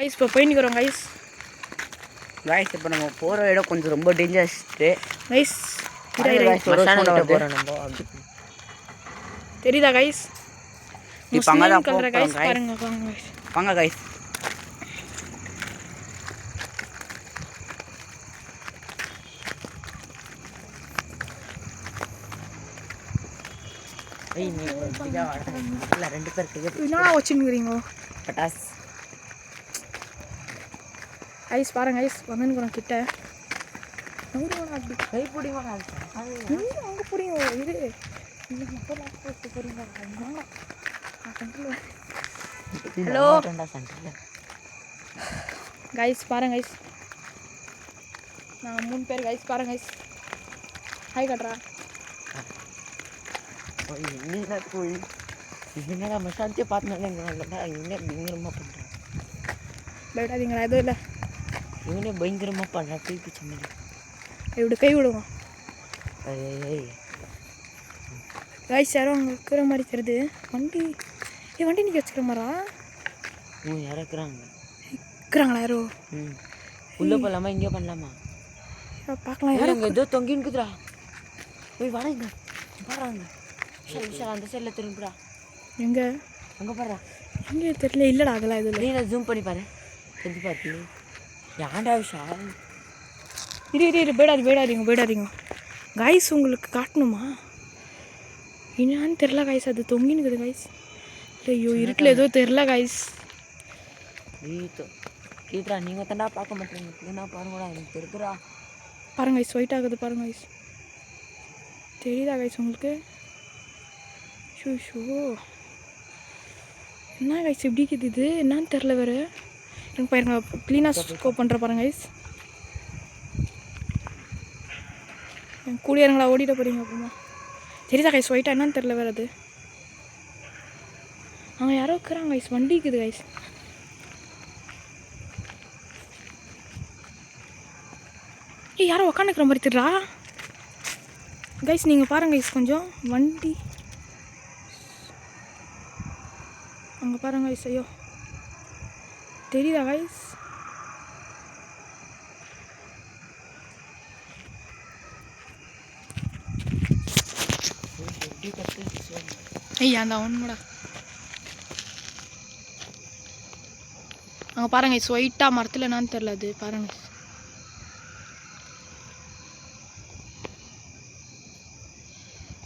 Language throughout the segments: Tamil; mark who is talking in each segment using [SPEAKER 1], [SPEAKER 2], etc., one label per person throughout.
[SPEAKER 1] கைஸ் இப்போ போயிட்டு வரோம் கைஸ்.
[SPEAKER 2] இப்போ நம்ம போகிற இடம் கொஞ்சம் ரொம்ப டேஞ்சரஸ்ட்டு
[SPEAKER 1] கைஸ். தெரியுதா கைஸ்?
[SPEAKER 2] இப்போ அங்கே தான்
[SPEAKER 1] கலர் கைஸ் பாருங்க
[SPEAKER 2] வாங்க கைஸ். ரெண்டு பேர்
[SPEAKER 1] என்ன வச்சுருக்கிறீங்க
[SPEAKER 2] பட்டாஸ்
[SPEAKER 1] ஐஸ் பாருங்க ஐஸ் வந்துன்னு கிட்ட அப்படி
[SPEAKER 2] கை பிடிங்க
[SPEAKER 1] அங்கே பிடிங்க இது ஹலோ கைஸ் பாருங்க கைஸ் நான் 3 பேர் கைஸ் பாருங்க கைஸ் ஹாய் கட்றா
[SPEAKER 2] என்ன கோழி என்னடா மசாலத்தையே பார்த்துனாலே இவனே பயங்கரமாக பண்ணுறான்.
[SPEAKER 1] பயப்படாதீங்களா எதுவும் இல்லை
[SPEAKER 2] இவனே பயங்கரமாக பண்ணுறான். கை பிடிச்ச மாதிரி
[SPEAKER 1] இப்படி கை விடுவோம் கைஸ். யாரும் அங்கே இருக்கிற மாதிரி தெரியுது. வண்டி வண்டி நிற்க வச்சுக்கிற மாதிரா
[SPEAKER 2] யாரும்
[SPEAKER 1] இருக்கிறாங்களா யாரோ?
[SPEAKER 2] உள்ளே போகலாமா இங்கே பண்ணலாமா
[SPEAKER 1] பார்க்கலாம். யாரும்
[SPEAKER 2] அங்கே ஏதோ தொங்கின்னுக்குதுரா. போய் வராங்க பாருங்க. விஷால் அந்த சைடில் திரும்பிடா. எங்கே அங்கே பாரு.
[SPEAKER 1] எங்கே தெரியல. இல்லைடா அதெல்லாம் இது இல்லை.
[SPEAKER 2] நான் ஜூம் பண்ணி பாரு. தெரிஞ்சு பார்த்து ஏன்டா விஷால்
[SPEAKER 1] இரு போயிடாதீங்க கைஸ். உங்களுக்கு காட்டணுமா என்னான்னு தெரில கைஸ். அது தொங்கினுக்குது கைஸ். ஐயோ இருட்டில் ஏதோ தெரில கைஸ்.
[SPEAKER 2] கீட்ரா நீங்கள் தாண்டா பார்க்க மாட்டேங்க. என்ன பாருங்கடா எனக்கு தெரியுதுடா.
[SPEAKER 1] பாருங்க கைஸ் ஒயிட் ஆகுது பாருங்க கைஸ். தெரியுதா கைஸ் உங்களுக்கு? ஷூ என்ன கைஸ் இப்படி இருக்குது இது என்னன்னு தெரில வேறு. எனக்கு பாருங்க க்ளீனாக ஸ்கோப் பண்ணுற பாருங்க கைஸ். என் கூடியாருங்களா ஓடிட போகிறீங்க அப்புறமா. தெரியுதா கைஸ் ஒயிட்டாக என்னன்னு தெரில வேறு. அது அங்கே யாரோ இருக்கிறாங்க கைஸ். வண்டி இருக்குது கைஸ். யாரோ உக்காந்துக்கிற மாதிரி தெரியுறா கைஸ். நீங்கள் பாருங்க கைஸ் கொஞ்சம் வண்டி அங்கே பாருங்க கைஸ். ஐயோ தெரியுதா கைஸ்? ஐயா அந்த ஒன்றுடா அங்கே பாருங்க கைஸ் ஒயிட்டாக மரத்தில் என்னான்னு தெரில. அது பாருங்க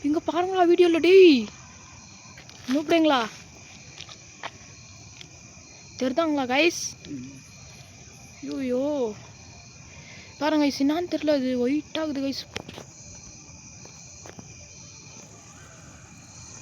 [SPEAKER 1] இங்கே பாருங்களா வீடியோவில். டேய் நூப்பிடுங்களா தெரிதாங்களா கைஸ்? ஐயோ பாருங்க கைஸ் என்னான்னு தெரில. அது ஒயிட்டாகுது கைஸ்.